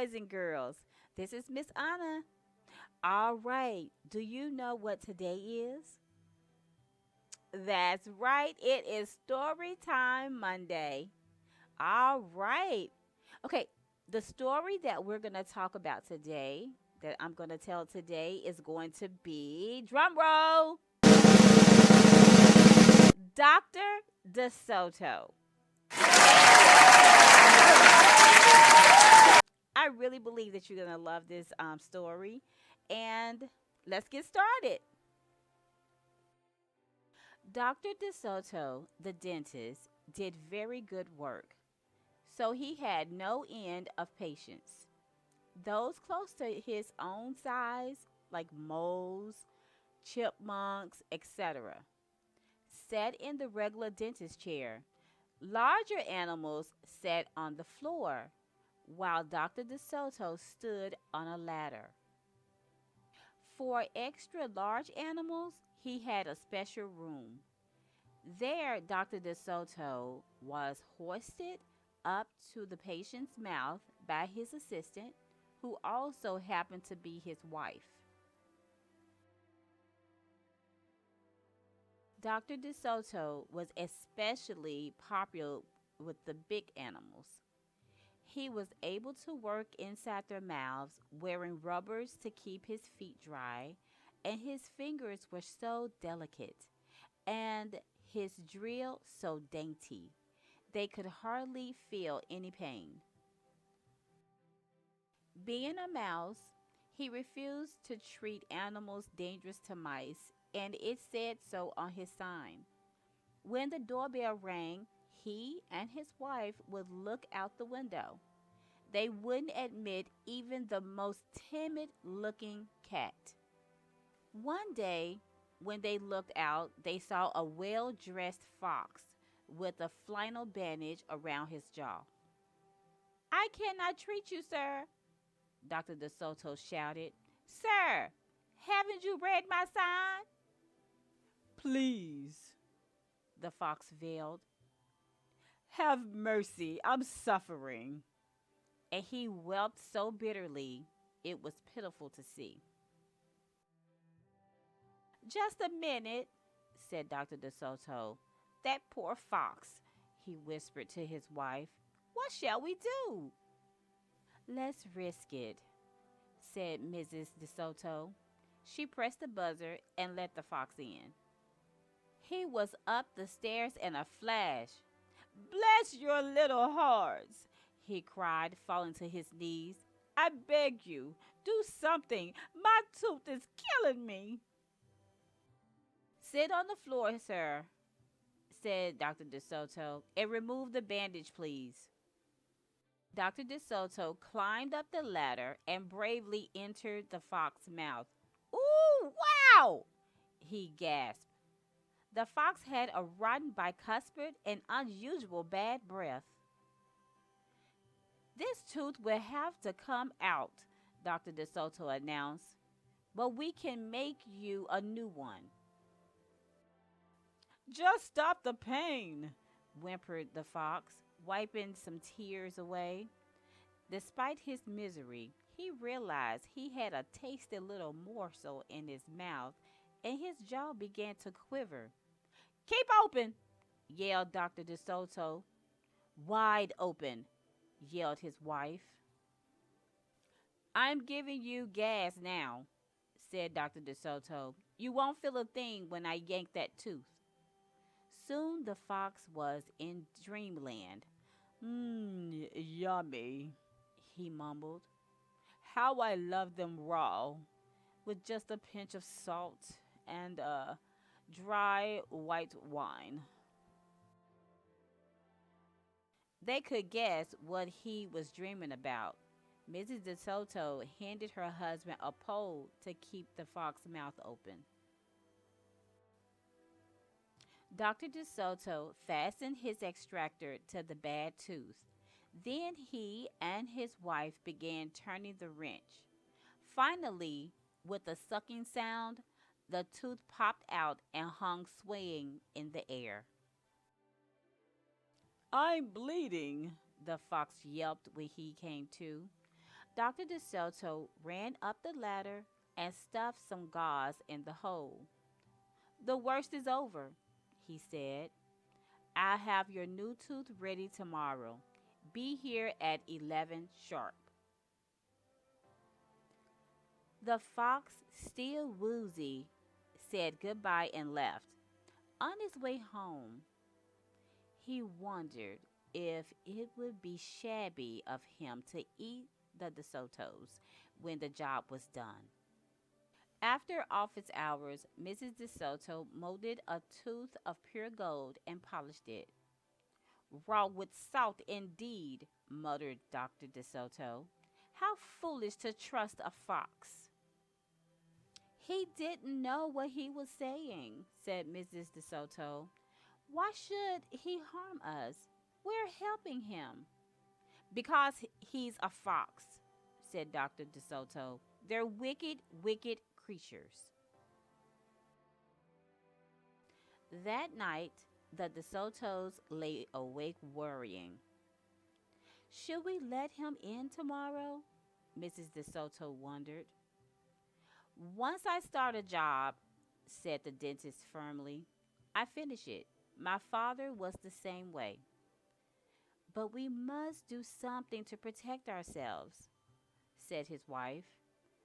boys and girls. This is Miss Anna. All right, do you know what today is? That's right, it is Story Time Monday. All right. Okay, the story that we're going to talk about today, that I'm going to tell today, is going to be drum roll, Dr. DeSoto. I really believe that you're going to love this story. And let's get started. Dr. DeSoto, the dentist, did very good work, so he had no end of patients. Those close to his own size, like moles, chipmunks, etc., sat in the regular dentist chair. Larger animals sat on the floor, while Dr. DeSoto stood on a ladder. For extra large animals, he had a special room. There, Dr. DeSoto was hoisted up to the patient's mouth by his assistant, who also happened to be his wife. Dr. DeSoto was especially popular with the big animals. He was able to work inside their mouths, wearing rubbers to keep his feet dry, and his fingers were so delicate, and his drill so dainty, they could hardly feel any pain. Being a mouse, he refused to treat animals dangerous to mice, and it said so on his sign. When the doorbell rang, he and his wife would look out the window. They wouldn't admit even the most timid looking cat. One day, when they looked out, they saw a well dressed fox with a flannel bandage around his jaw. I cannot treat you, sir, Dr. DeSoto shouted. Sir, haven't you read my sign? Please, the fox veiled. Have mercy, I'm suffering. And he wept so bitterly it was pitiful to see. Just a minute, said Dr. DeSoto. That poor fox, he whispered to his wife. What shall we do? Let's risk it, said Mrs. DeSoto. She pressed the buzzer and let the fox in. He was up the stairs in a flash. Bless your little hearts, he cried, falling to his knees. I beg you, do something. My tooth is killing me. Sit on the floor, sir, said Dr. DeSoto, and remove the bandage, please. Dr. DeSoto climbed up the ladder and bravely entered the fox's mouth. Ooh, wow! He gasped. The fox had a rotten bicuspid and unusual bad breath. This tooth will have to come out, Dr. DeSoto announced, but we can make you a new one. Just stop the pain, whimpered the fox, wiping some tears away. Despite his misery, he realized he had a tasty little morsel in his mouth, and his jaw began to quiver. Keep open, yelled Dr. DeSoto. Wide open, yelled his wife. I'm giving you gas now, said Dr. DeSoto. You won't feel a thing when I yank that tooth. Soon the fox was in dreamland. Yummy, he mumbled. How I love them raw, with just a pinch of salt and dry white wine. They could guess what he was dreaming about. Mrs. DeSoto handed her husband a pole to keep the fox's mouth open. Dr. DeSoto fastened his extractor to the bad tooth. Then he and his wife began turning the wrench. Finally, with a sucking sound, the tooth popped out and hung swaying in the air. I'm bleeding, the fox yelped when he came to. Dr. DeSoto ran up the ladder and stuffed some gauze in the hole. The worst is over, he said. I'll have your new tooth ready tomorrow. Be here at 11 sharp. The fox, still woozy, said goodbye and left. On his way home, he wondered if it would be shabby of him to eat the DeSotos when the job was done. After office hours, Mrs. DeSoto molded a tooth of pure gold and polished it. Raw with salt indeed, muttered Dr. DeSoto. How foolish to trust a fox. He didn't know what he was saying, said Mrs. DeSoto. Why should he harm us? We're helping him. Because he's a fox, said Dr. DeSoto. They're wicked, wicked creatures. That night, the DeSotos lay awake worrying. Should we let him in tomorrow? Mrs. DeSoto wondered. Once I start a job, said the dentist firmly, I finish it. My father was the same way. But we must do something to protect ourselves, said his wife.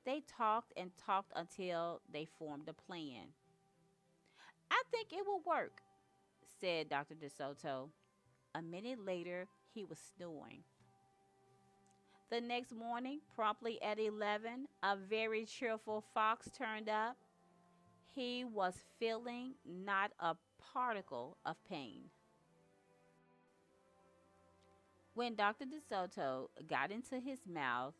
They talked and talked until they formed a plan. I think it will work, said Dr. DeSoto. A minute later, he was snoring. The next morning, promptly at 11, a very cheerful fox turned up. He was feeling not a particle of pain. When Dr. DeSoto got into his mouth,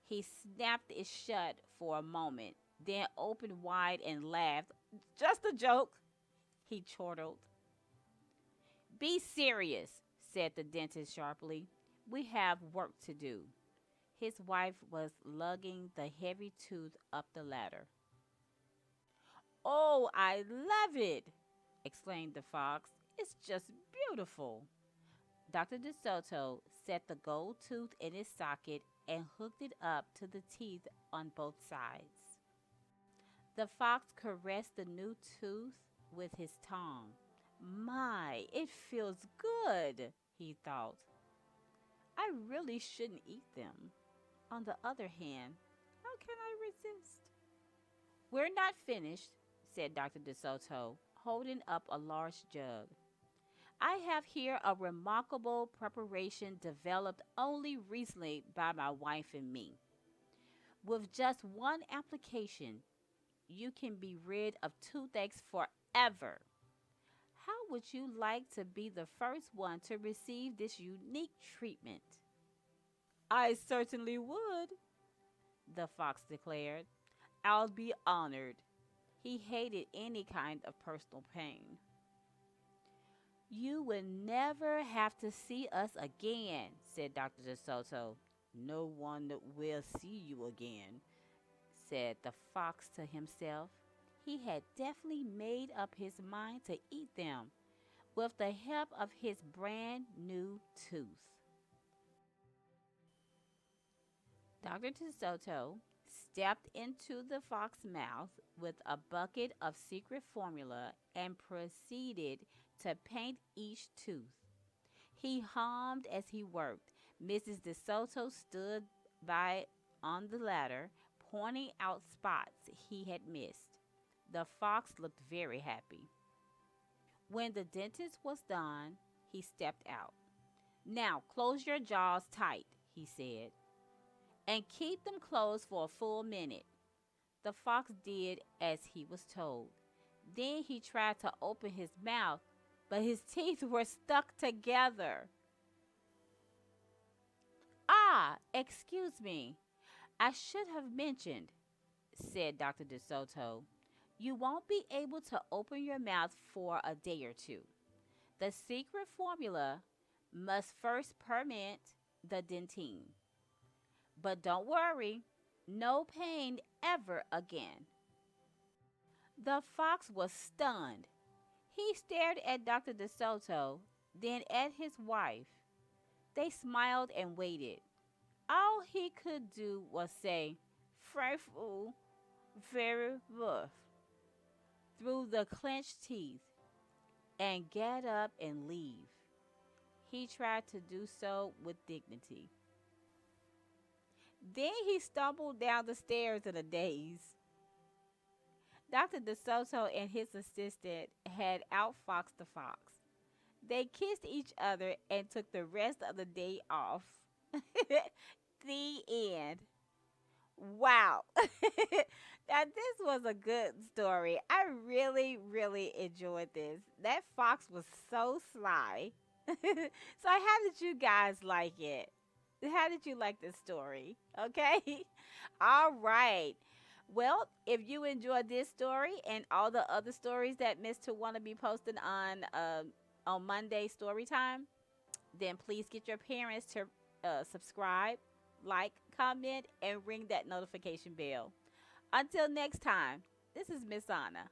he snapped it shut for a moment, then opened wide and laughed. Just a joke, he chortled. Be serious, said the dentist sharply. We have work to do. His wife was lugging the heavy tooth up the ladder. Oh, I love it, exclaimed the fox. It's just beautiful. Dr. DeSoto set the gold tooth in its socket and hooked it up to the teeth on both sides. The fox caressed the new tooth with his tongue. My, it feels good, he thought. I really shouldn't eat them. On the other hand, how can I resist? We're not finished, said Dr. DeSoto, holding up a large jug. I have here a remarkable preparation developed only recently by my wife and me. With just one application, you can be rid of toothaches forever. How would you like to be the first one to receive this unique treatment? I certainly would, the fox declared. I'll be honored. He hated any kind of personal pain. You will never have to see us again, said Dr. DeSoto. No one will see you again, said the fox to himself. He had definitely made up his mind to eat them with the help of his brand new tooth. Dr. DeSoto stepped into the fox's mouth with a bucket of secret formula and proceeded to paint each tooth. He hummed as he worked. Mrs. DeSoto stood by on the ladder, pointing out spots he had missed. The fox looked very happy. When the dentist was done, he stepped out. Now close your jaws tight, he said, and keep them closed for a full minute. The fox did as he was told. Then he tried to open his mouth, but his teeth were stuck together. Ah, excuse me. I should have mentioned, said Dr. DeSoto. You won't be able to open your mouth for a day or two. The secret formula must first ferment the dentine. But don't worry, no pain ever again. The fox was stunned. He stared at Dr. DeSoto, then at his wife. They smiled and waited. All he could do was say, "Frightful, very rough," through the clenched teeth, and get up and leave. He tried to do so with dignity. Then he stumbled down the stairs in a daze. Dr. DeSoto and his assistant had outfoxed the fox. They kissed each other and took the rest of the day off. The end. Wow. Now, this was a good story. I really, really enjoyed this. That fox was so sly. So, how did you guys like it? How did you like this story? Okay. All right. Well, if you enjoyed this story and all the other stories that Mr. Wanna be posting on Monday story time, then please get your parents to subscribe, like, comment, and ring that notification bell. Until next time, this is Miss Anna.